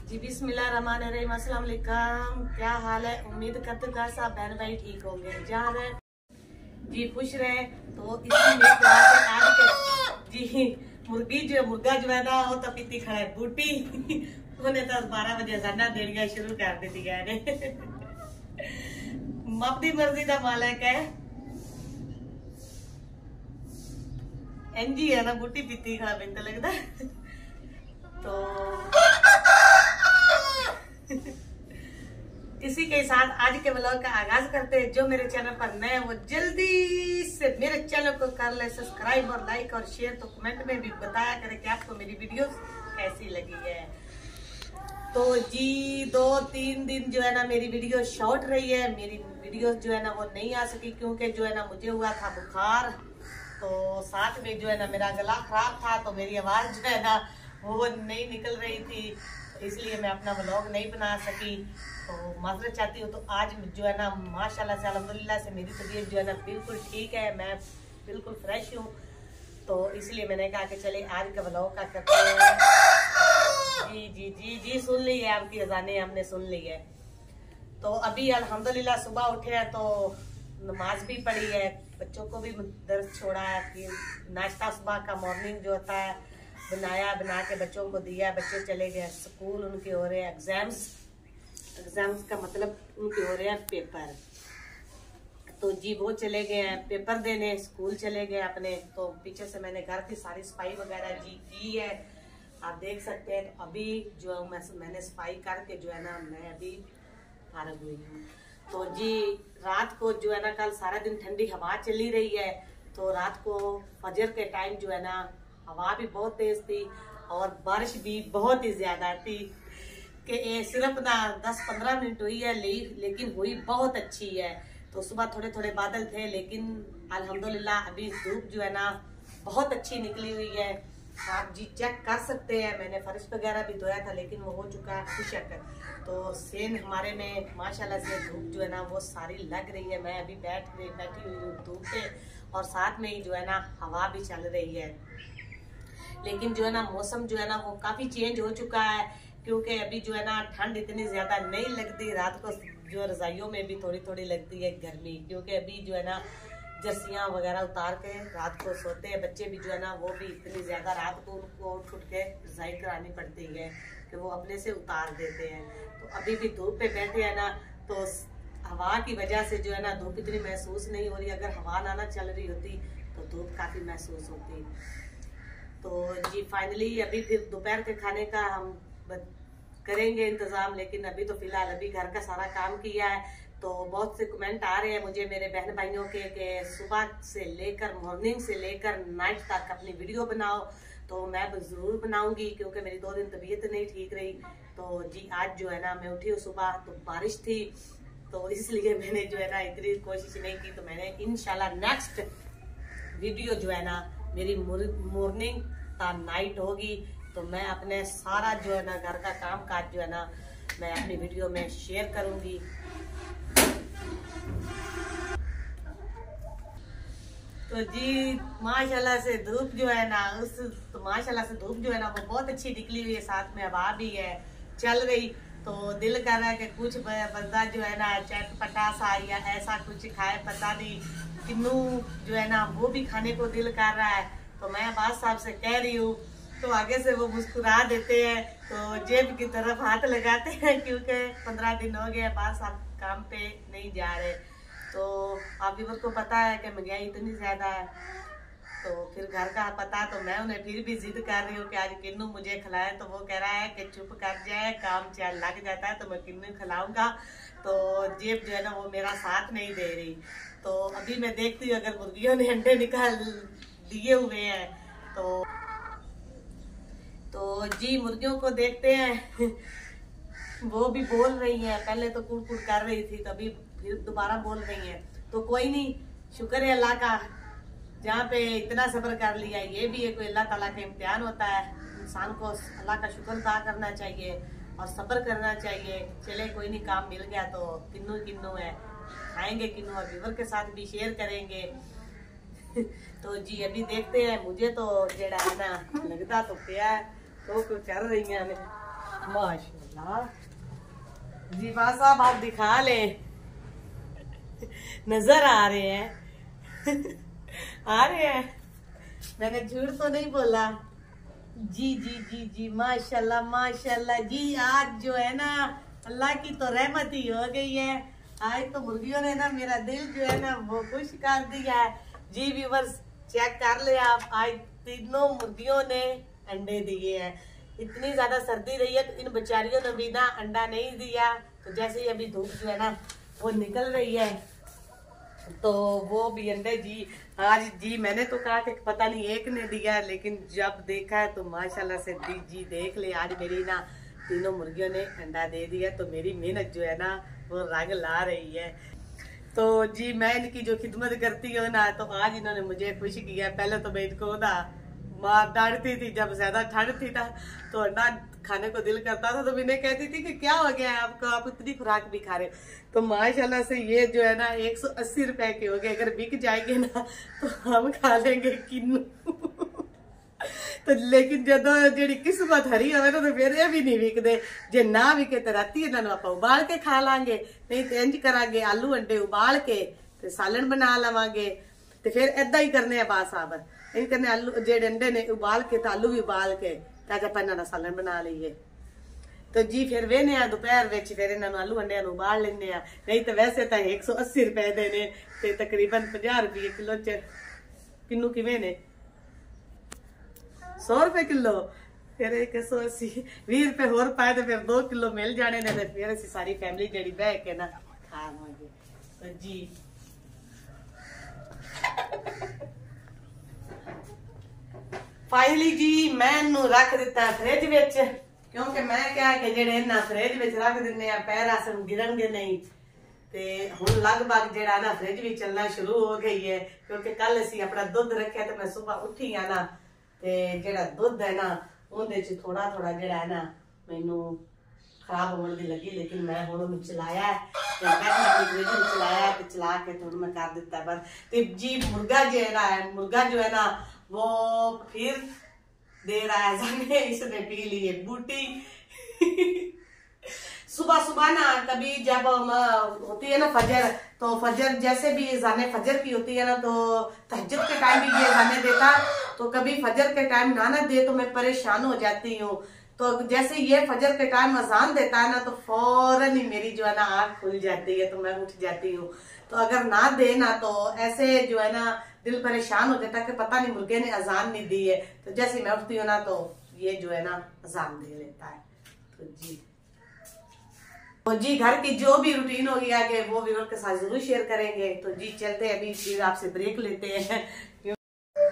जी बिस्मिल्लाहिर्रहमानिर्रहीम, अस्सलाम वालेकुम। क्या हाल है? उम्मीद करते हैं सब बहन भाई ठीक होंगे, जहाँ रहे जी खुश रहे। तो इसलिए आज के जी मुर्गा जो है ना वो तो पीती खड़ा है बूटी उन्हें 10-12 बजे जन्ना देनिया शुरू कर दी है अपनी मर्जी का मालिक है। एनजी है ना बूटी पीती खड़ा बिंद लगता तो इसी के साथ आज के व्लॉग का आगाज करते हैं। जो मेरे चैनल पर नए हैं वो जल्दी से मेरे चैनल को कर ले सब्सक्राइब और लाइक और शेयर। तो कमेंट में भी बताया करें कि आपको मेरी वीडियोस कैसी लगी है। तो जी 2-3 दिन जो है ना मेरी वीडियो शॉर्ट रही है। मेरी वीडियो जो है ना वो नहीं आ सकी क्योंकि जो है ना मुझे हुआ था बुखार, तो साथ में जो है ना मेरा गला खराब था, तो मेरी आवाज जो है ना वो नहीं निकल रही थी, इसलिए मैं अपना व्लॉग नहीं बना सकी। तो माजरत चाहती हूँ। तो आज जो है ना माशाल्लाह से अल्हम्दुलिल्लाह से मेरी तबीयत जो है ना बिल्कुल ठीक है, मैं बिल्कुल फ्रेश हूँ। तो इसलिए मैंने कहा कि चले आज का व्लॉग का करते हैं। जी जी जी जी सुन ली है आपकी अज़ानें, हमने सुन ली है। तो अभी अल्हम्दुलिल्लाह सुबह उठे हैं तो नमाज भी पढ़ी है, बच्चों को भी दर्द छोड़ा है, फिर नाश्ता सुबह का मॉर्निंग जो होता है बनाया, बना के बच्चों को दिया। बच्चे चले गए स्कूल, उनके हो रहे हैं एग्जाम्स का मतलब उनके हो रहे हैं पेपर। तो जी वो चले गए हैं पेपर देने, स्कूल चले गए अपने। तो पीछे से मैंने घर की सारी सफाई वगैरह जी की है, आप देख सकते हैं। तो अभी जो मैंने सफाई करके जो है ना मैं अभी फारग हुई हूँ। तो जी रात को जो है ना कल सारा दिन ठंडी हवा चली रही है, तो रात को फजर के टाइम जो है ना हवा भी बहुत तेज थी और बारिश भी बहुत ही ज्यादा थी कि सिर्फ ना 10-15 मिनट हुई है, लेकिन हुई बहुत अच्छी है। तो सुबह थोड़े थोड़े बादल थे, लेकिन अल्हम्दुलिल्लाह अभी धूप जो है ना बहुत अच्छी निकली हुई है। आप जी चेक कर सकते हैं, मैंने फर्श वगैरह भी धोया था लेकिन वो हो चुका है खुशक। तो सेन हमारे में माशाल्लाह से धूप जो है ना वो सारी लग रही है। मैं अभी बैठी हुई हूँ धूप पे, और साथ में ही जो है ना हवा भी चल रही है। लेकिन जो है ना मौसम जो है ना वो काफी चेंज हो चुका है, क्योंकि अभी जो है ना ठंड इतनी ज्यादा नहीं लगती। रात को जो रजाइयों में भी थोड़ी थोड़ी लगती है गर्मी, क्योंकि अभी जो है ना जर्सियाँ वगैरह उतार के रात को सोते हैं बच्चे भी जो है ना, वो भी इतनी ज्यादा रात को उनको उठ के रजाई करानी पड़ती है कि वो अपने से उतार देते हैं। तो अभी भी धूप पे बैठे हैं ना, तो हवा की वजह से जो है ना धूप इतनी महसूस नहीं हो रही। अगर हवा ना चल रही होती तो धूप काफी महसूस होती। तो जी फाइनली अभी फिर दोपहर के खाने का हम करेंगे इंतजाम, लेकिन अभी तो फिलहाल अभी घर का सारा काम किया है। तो बहुत से कमेंट आ रहे हैं मुझे मेरे बहन भाइयों के कि सुबह से लेकर मॉर्निंग से लेकर नाइट तक अपनी वीडियो बनाओ। तो मैं जरूर बनाऊंगी, क्योंकि मेरी 2 दिन तबीयत नहीं ठीक रही। तो जी आज जो है ना मैं उठी हूँ सुबह तो बारिश थी, तो इसलिए मैंने जो है ना इतनी कोशिश नहीं की। तो मैंने इंशाल्लाह नेक्स्ट वीडियो जो है ना मेरी मॉर्निंग का नाइट होगी, तो मैं अपने सारा जो है ना घर का काम काज जो है ना मैं अपनी वीडियो में शेयर करूंगी। तो जी माशाल्लाह से धूप जो है ना माशाल्लाह से धूप जो है ना वो बहुत अच्छी निकली हुई है, साथ में हवा भी है चल रही। तो दिल कर रहा है कि कुछ बंदा जो है ना चटपटा सा या ऐसा कुछ खाए, पता नहीं किन्नू जो है ना वो भी खाने को दिल कर रहा है। तो मैं बात साहब से कह रही हूँ, तो आगे से वो मुस्कुरा देते हैं, तो जेब की तरफ हाथ लगाते हैं, क्योंकि 15 दिन हो गए बात साहब काम पे नहीं जा रहे। तो आप भी को पता है कि महंगाई इतनी ज्यादा है, तो फिर घर का पता। तो मैं उन्हें फिर भी जिद कर रही हूँ कि आज किन्नू मुझे खिलाए, तो वो कह रहा है कि चुप कर जाए, काम चल लग जाता है तो मैं किन्नू खिलाऊंगा। तो जेब जो है ना वो मेरा साथ नहीं दे रही। तो अभी मैं देखती हूँ अगर मुर्गियों ने अंडे निकाल दिए हुए हैं तो जी मुर्गियों को देखते हैं वो भी बोल रही हैं। पहले तो कुड़ कुड़ कर रही थी, तो अभी फिर दोबारा बोल रही हैं। तो कोई नहीं, शुक्र है अल्लाह का, जहाँ पे इतना सब्र कर लिया। ये भी है कोई अल्लाह ताला का इम्तिहान होता है, इंसान को अल्लाह का शुक्र अदा करना चाहिए और सब्र करना चाहिए। चले कोई नहीं, काम मिल गया तो किन्नू है, खाएंगे किन्नू और व्यूअर के साथ भी शेयर करेंगे। तो जी अभी देखते हैं। मुझे तो जेड़ा है ना लगता तो क्या तो कर रही हैं माशाल्लाह जी बा साहब आप दिखा ले, नजर आ रहे हैं आ रहे हैं, मैंने झूठ तो नहीं बोला। जी जी जी जी माशाल्लाह माशाल्लाह जी। आज जो है ना अल्लाह की तो रहमत ही हो गई है। आज तो मुर्गियों ने ना मेरा दिल जो है ना वो खुश कर दिया है। जी व्यूअर्स चेक कर ले आप, आज तीनों मुर्गियों ने अंडे दिए हैं। इतनी ज्यादा सर्दी रही है तो इन बेचारियों ने भी ना अंडा नहीं दिया। तो जैसे ही अभी धूप जो है ना वो निकल रही है तो वो भी अंडे जी आज जी मैंने तो कहा कि पता नहीं एक ने दिया, लेकिन जब देखा है तो माशाल्लाह से जी देख ले आज मेरी ना तीनों मुर्गियों ने अंडा दे दिया। तो मेरी मेहनत जो है ना वो रंग ला रही है। तो जी मैं इनकी जो खिदमत करती हूँ ना तो आज इन्होंने मुझे खुश किया। पहले तो मैं इनको ना मार डांटती थी, जब ज्यादा ठंड थी ना तो अंडा खाने को दिल करता था तो मैंने कहती थी कि क्या हो गया है आपको, आप इतनी खुराक भी खा रहे हो। तो माशाल्लाह से ये जो है ना 180 रुपए के हो गए। अगर बिक जाएंगे ना तो हम खा लेंगे किन्नू तो लेकिन जो जी किस्मत हरी हो तो मेरे भी नहीं विकते। जे ना विके तो राती इन्होंने आप उबाल के खा लांगे, नहीं तो इंज करांगे आलू अंडे उबाल के ते सालन बना लवांगे। तो फिर ऐदा ही करने बा साहब, इन करने आलू जेडे अंडे ने उबाल के तो आलू भी उबाल के ताजा पन्ना का सालन बना लीए। तो जी फिर वेने दोपहर विच फिर इन्होंने आलू अंडे उबाल लेने। नहीं तो वैसे तो 180 रुपए देने ते तकरीबन 50 रुपये किलो च किन्नू किवें ने 100 रुपए किलो, फिर 180 20 रुपए होर पाए तो फिर 2 किलो मिल जाने ने। फिर असी सारी फैमिली जड़ी बह के ना खावांगे। तो जी फाइनली जी मैं इनू रख दिता फ्रिज विच, क्योंकि मैं क्या कि जेडे इन्ना फ्रिज विच रख दिन्ने आ पैर आसन गिरनगे नहीं। ते हुण लगभग जेड़ा ना फ्रिज भी चलना शुरू हो गई है, क्योंकि कल असी अपना दुध रखा तो मैं सुबह उठी आ ना ते जेड़ा दुध है ना उहदे च थोड़ा थोड़ा जेड़ा है ना मैनू खराब होने की लगी। लेकिन मैं हुण उहनू चलाया है, चलाया ते चला के तो मैं कर दिता बंद। ते जी मुर्गा जो है ना वो फिर दे रहा है जाने, इसने पी लिए बूटी सुबह सुबह ना कभी जब होती है ना फजर, तो फजर जैसे भी जाने फजर की होती है ना तो तहज्जुद के टाइम भी ये जाने देता। तो कभी फजर के टाइम ना दे तो मैं परेशान हो जाती हूँ। तो जैसे ये फजर के टाइम अजान देता है ना तो फौरन ही मेरी जो है ना आँख खुल जाती है, तो मैं उठ जाती हूँ। तो अगर ना दे ना तो ऐसे जो है ना दिल परेशान हो जाता है कि पता नहीं मुर्गे ने अजान नहीं दी है। तो जैसे मैं उठती हूँ ना तो ये जो है ना अजान दे लेता है। तो जी घर की जो भी रूटीन होगी आगे वो व्यूअर के साथ जरूर शेयर करेंगे। तो जी चलते हैं अभी फिर आपसे ब्रेक लेते हैं।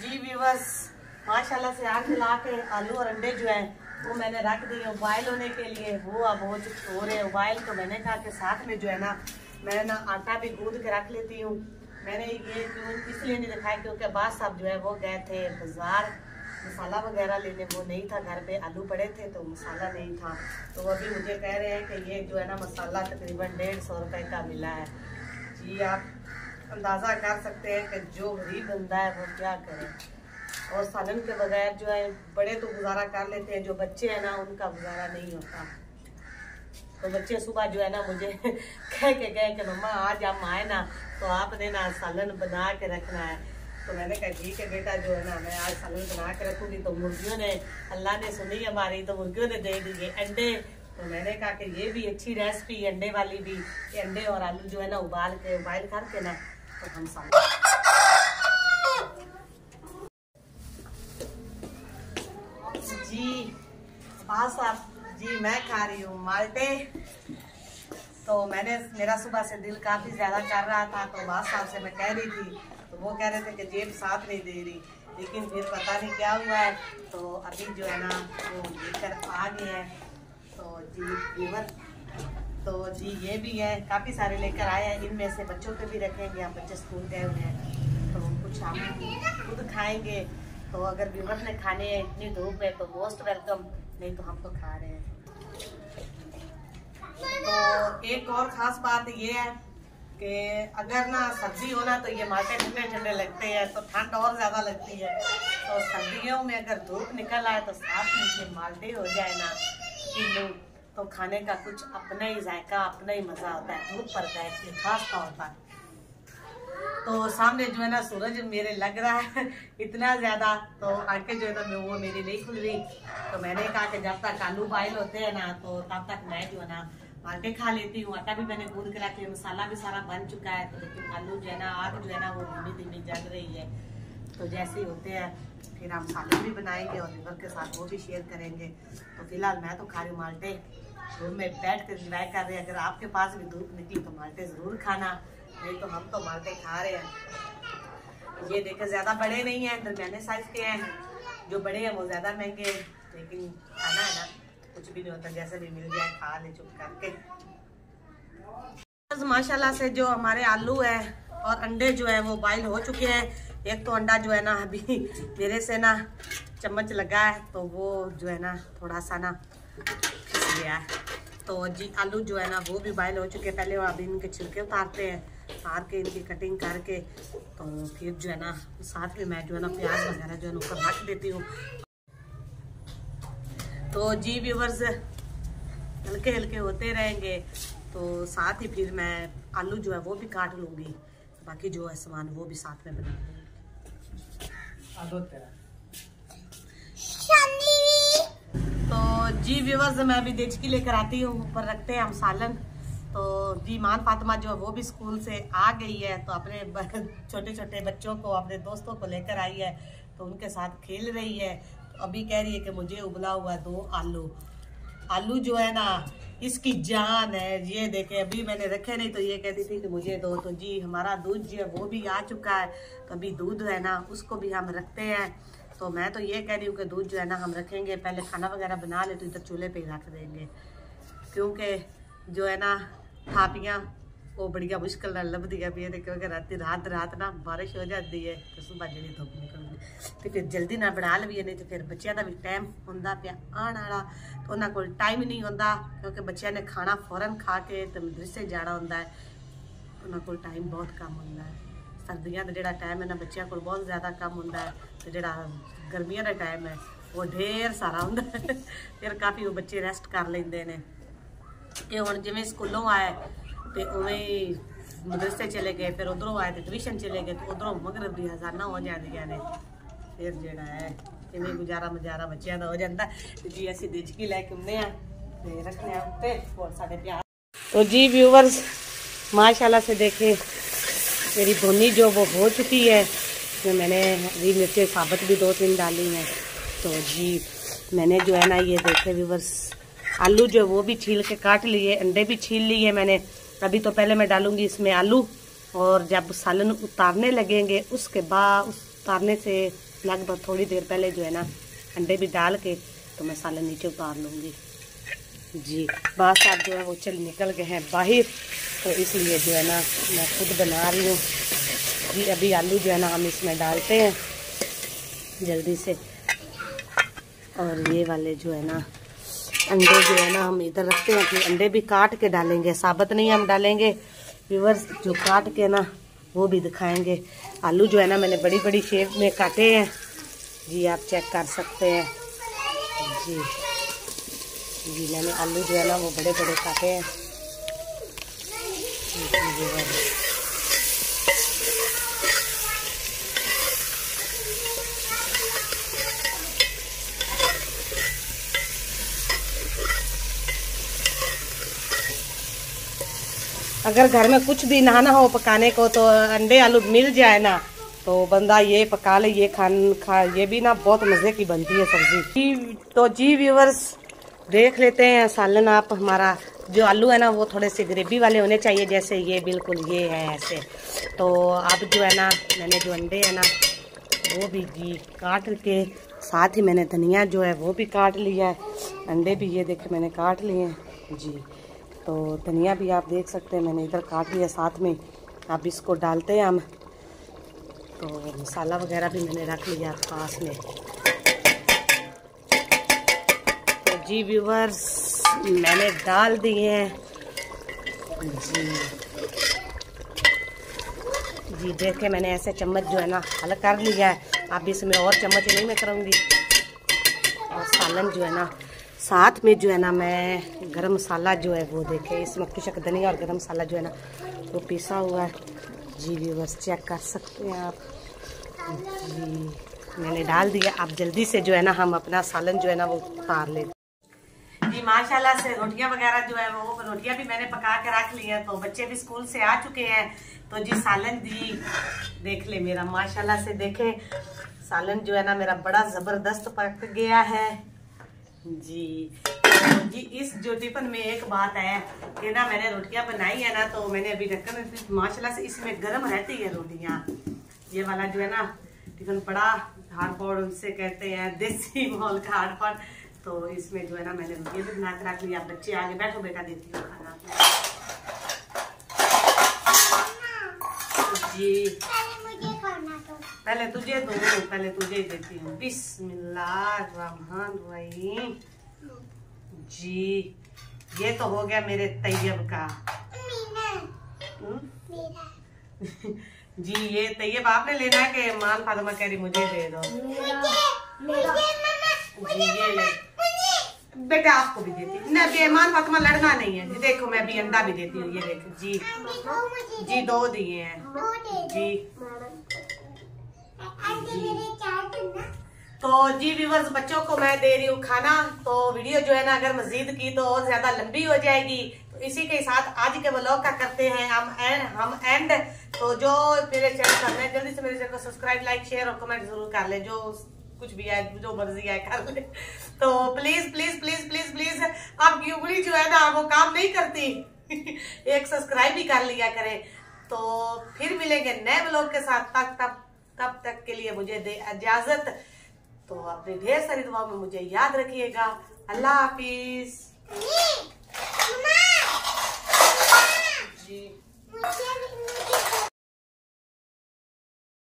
जी व्यूअर्स माशाल्लाह से आग मिला के आलू और अंडे जो है वो मैंने रख दिए उबाइल होने के लिए। वो अब हो रहे हैं उबाइल। तो मैंने कहा कि साथ में जो है ना मैं ना आटा भी गूंद के रख लेती हूँ। मैंने ये इसलिए नहीं दिखाया क्योंकि अब्बास साहब जो है वो गए थे बाजार मसाला वगैरह लेने, वो नहीं था घर पे, आलू पड़े थे तो मसाला नहीं था। तो अभी मुझे कह रहे हैं कि ये जो है ना मसाला तकरीबन 150 रुपए का मिला है। जी आप अंदाज़ा कर सकते हैं कि जो गरीब बंदा है वो क्या करे। और सालन के बगैर जो है बड़े तो गुजारा कर लेते हैं, जो बच्चे हैं ना उनका गुजारा नहीं होता। तो बच्चे सुबह जो है ना मुझे कह के गए कि मम्मा आज हम आए ना तो आपने ना सालन बना के रखना है। तो मैंने कहा ठीक है बेटा जो है ना मैं आज सालन बना के रखूँगी। तो मुर्गियों ने अल्लाह ने सुनी हमारी, तो मुर्गियों ने दे दिए अंडे। तो मैंने कहा कि ये भी अच्छी रेसिपी अंडे वाली भी, अंडे और आलू जो है ना उबाइल करके ना तो हम सालन जी बस आप जी मैं खा रही हूँ माल्टे। तो मेरा सुबह से दिल काफ़ी ज़्यादा कर रहा था। तो बास साहब से मैं कह रही थी तो वो कह रहे थे कि जेब साथ नहीं दे रही, लेकिन फिर पता नहीं क्या हुआ है। तो अभी जो है ना वो लेकर आ गए हैं। तो जी व्यूअर तो जी ये भी है, काफ़ी सारे लेकर आए हैं। इनमें से बच्चों के भी रखेंगे, हम बच्चे स्कूल गए हुए हैं तो कुछ हम खुद खाएंगे। तो अगर व्यूअर ने खाने हैं इतनी धूप में तो मोस्ट वेलकम, नहीं तो हम तो खा रहे हैं। तो एक और ख़ास बात ये है कि अगर ना सर्दी हो ना तो ये माल्टे ठंडे ठंडे लगते हैं तो ठंड और ज़्यादा लगती है। तो सर्दियों में अगर धूप निकल आए तो साथ में ये माल्टे हो जाए ना तो खाने का कुछ अपना ही जायका, अपना ही मजा होता है, दूध पड़ता है, खास तौर पर। तो सामने जो है ना सूरज मेरे लग रहा है इतना ज्यादा, तो आंखें जो है ना वो मेरी नहीं खुल रही। तो मैंने कहा कि जब तक आलू बॉयल होते हैं ना तो तब तक मैं जो है ना माल्टे खा लेती हूँ। आटा भी मैंने गूंद के रखी है, मसाला भी सारा बन चुका है। तो लेकिन आलू जो है ना आग जो है ना वो धीमी धीमी जल रही है। तो जैसे ही होते हैं फिर हम सालन भी बनाएंगे और लिवर के साथ वो भी शेयर करेंगे। तो फिलहाल मैं तो खा रही हूँ माल्टे, रूम में बैठ कर इंजॉय कर रहे हैं। अगर आपके पास भी धूप निकली तो माल्टे जरूर खाना, नहीं तो हम तो माल्टे खा रहे हैं। ये देखे ज्यादा बड़े नहीं हैं, दरमियाने साइज के हैं। जो बड़े हैं वो ज्यादा महंगे हैं, लेकिन खाना है ना, कुछ भी नहीं होता, जैसे भी मिल जाए खा ले चुप करके। माशाल्लाह से जो हमारे आलू है और अंडे जो है वो बॉयल हो चुके हैं। एक तो अंडा जो है ना अभी मेरे से ना चम्मच लगा है तो वो जो है ना थोड़ा सा ना खिस गया है। तो जी आलू जो है ना वो भी बॉयल हो चुके हैं। पहले अभी इनके छिलके उतारते हैं, उतार के इनकी कटिंग करके तो फिर जो है ना साथ में मैं जो है ना प्याज वगैरह जो है ना ऊपर रख देती हूँ। तो जी व्यूअर्स हल्के हल्के होते रहेंगे, तो साथ ही फिर मैं आलू जो है वो भी काट लूँगी, बाकी जो है सामान वो भी साथ में बना लूँगी। तो जी व्यूअर्स मैं अभी देचकी लेकर आती हूँ, ऊपर रखते हैं हम सालन। तो जी मान फातिमा जो है वो भी स्कूल से आ गई है, तो अपने छोटे छोटे बच्चों को, अपने दोस्तों को लेकर आई है, तो उनके साथ खेल रही है। तो अभी कह रही है कि मुझे उबला हुआ 2 आलू। आलू जो है ना इसकी जान है। ये देखे अभी मैंने रखे नहीं तो ये कहती थी कि मुझे दो। तो जी हमारा दूध जो है वो भी आ चुका है, तो अभी दूध है ना उसको भी हम रखते हैं। तो मैं तो ये कह रही हूँ कि दूध जो है ना हम रखेंगे, पहले खाना वगैरह बना ले तो इधर चूल्हे पे ही रख देंगे, क्योंकि जो है ना थापियाँ वो बढ़िया मुश्किल ना लभदी है। भी देखो अगर रात ना बारिश हो जाती है तो सुबह जी धुप निकलती, तो फिर जल्दी ना बना लवीए, नहीं तो फिर बच्चों का भी टाइम होंदा पिया आने वाला, तो उन्होंने कोल टाइम ही नहीं होंदा, क्योंकि बच्चों ने खाना फौरन खा के तो मदरसे जाना होंदा है, उन्होंने कोल टाइम बहुत कम होंदा है। सर्दियों का जोड़ा टाइम है ना बच्चों को बहुत ज़्यादा कम होंदा है, तो जोड़ा गर्मियों का टाइम है वो ढेर सारा होंदा है। फिर काफ़ी वो बच्चे रेस्ट कर लेंदे ने। ये हुण जिवें स्कूलों आए तो उवें मदरसे चले गए, फिर उधरों आए तो ट्यूशन चले गए, तो उधरों मगरब दी हज़ाना हो जांदियां ने, फिर जिहड़ा है इवें गुजारा मजारा बच्चों का हो जाता। तो जी असीं दिचकी लैके आउंदे आ ते रखने उत्ते और साडे प्यार। तो जी व्यूअर्स माशाल्लाह से देखे मेरी भुनी जो वो हो चुकी है, तो मैंने हरी मिर्चें साबुत भी 2-3 डाली हैं। तो जी मैंने जो है ना ये देखे व्यूअर्स आलू जो वो भी छील के काट लिए, अंडे भी छील लिए मैंने। अभी तो पहले मैं डालूंगी इसमें आलू, और जब सालन उतारने लगेंगे उसके बाद उतारने से लगभग थोड़ी देर पहले जो है ना अंडे भी डाल के तो मैं सालन नीचे उतार लूँगी। जी बस आप जो है वो चल निकल गए हैं बाहर, तो इसलिए जो है ना मैं खुद बना रही हूँ। जी अभी आलू जो है ना हम इसमें डालते हैं जल्दी से, और ये वाले जो है ना अंडे जो है ना हम इधर रखते हैं। फिर अंडे भी काट के डालेंगे, साबुत नहीं हम डालेंगे व्यूअर्स, जो काट के ना वो भी दिखाएंगे। आलू जो है ना मैंने बड़ी बड़ी शेप में काटे हैं, जी आप चेक कर सकते हैं। जी जी मैंने आलू जो है ना वो बड़े बड़े काटे हैं। अगर घर में कुछ भी ना हो पकाने को तो अंडे आलू मिल जाए ना तो बंदा ये पका ले, ये भी ना बहुत मज़े की बनती है सब्जी। तो जी व्यूअर्स देख लेते हैं सालन आप। हमारा जो आलू है ना वो थोड़े से ग्रेवी वाले होने चाहिए, जैसे ये बिल्कुल ये है ऐसे। तो अब जो है ना मैंने जो अंडे है ना वो भी जी काट के, साथ ही मैंने धनिया जो है वो भी काट लिया है। अंडे भी ये देखे मैंने काट लिए हैं जी। तो धनिया भी आप देख सकते हैं मैंने इधर काट लिया साथ में। अब इसको डालते हैं हम, तो मसाला वगैरह भी मैंने रख लिया पास में। तो जी व्यूअर्स मैंने डाल दिए हैं जी देखे मैंने ऐसे चम्मच जो है ना हल कर लिया है। अब इसमें और चम्मच नहीं मैं करूँगी, और सालन जो है ना साथ में जो है ना मैं गरम मसाला जो है वो देखे, इसमें कुछ धनिया और गरम मसाला जो है ना वो पिसा हुआ है जी। व्यूअर्स चेक कर सकते हैं आप जी, मैंने डाल दिया। आप जल्दी से जो है ना हम अपना सालन जो है ना वो उतार लेते जी। माशाल्लाह से रोटियां वगैरह जो है वो रोटियां भी मैंने पका के रख ली है, तो बच्चे भी स्कूल से आ चुके हैं। तो जी सालन जी देख ले मेरा, माशाल्लाह से देखे सालन जो है ना मेरा बड़ा जबरदस्त पक गया है जी। तो जी इस जो टिफिन में एक बात है कि ना मैंने रोटियां बनाई है ना, तो मैंने अभी ढक्कन माशाल्लाह से इसमें गर्म रहती है रोटियां। ये वाला जो है ना टिफिन बड़ा हार्डबोर्ड उनसे कहते हैं, देसी माहौल का हार्डबोर्ड। तो इसमें जो है ना मैंने रोटियां भी बना के रख लिया। बच्चे आगे बैठो बेटा देती हूँ खाना जी। पहले तुझे दो, पहले तुझे ही देती हूँ। बिस्मिल्लाहिर्रहमानिर्रहीम जी। ये तो हो गया मेरे तैयब का जी। ये तैयब आपने लेना है कि मान फातिमा कह रही मुझे दे दो जी। ये ले बेटा, आपको भी देती हूँ। बेईमान फातिमा लड़ना नहीं है जी। देखो मैं भी अंडा भी देती हूँ, ये देखो जी जी 2 दिए हैं जी। तो जी व्यूअर्स बच्चों को मैं दे रही हूँ खाना। तो वीडियो जो है ना अगर मजीद की तो और ज्यादा लंबी हो जाएगी, तो इसी के साथ आज के व्लॉग का करते हैं हम एंड। तो जो मेरे चैनल पर है जल्दी से मेरे चैनल को सब्सक्राइब, लाइक, शेयर और कमेंट जरूर कर ले। जो कुछ भी है जो मर्जी है कर ले। तो please please please please please आपकी उंगली जो है ना वो काम नहीं करती एक सब्सक्राइब भी कर लिया करें। तो फिर मिलेंगे नए व्लॉग के साथ। तब तक के लिए मुझे दे इजाजत। तो अपनी ढेर सारी दुआ में मुझे याद रखिएगा। अल्लाह हाफिज।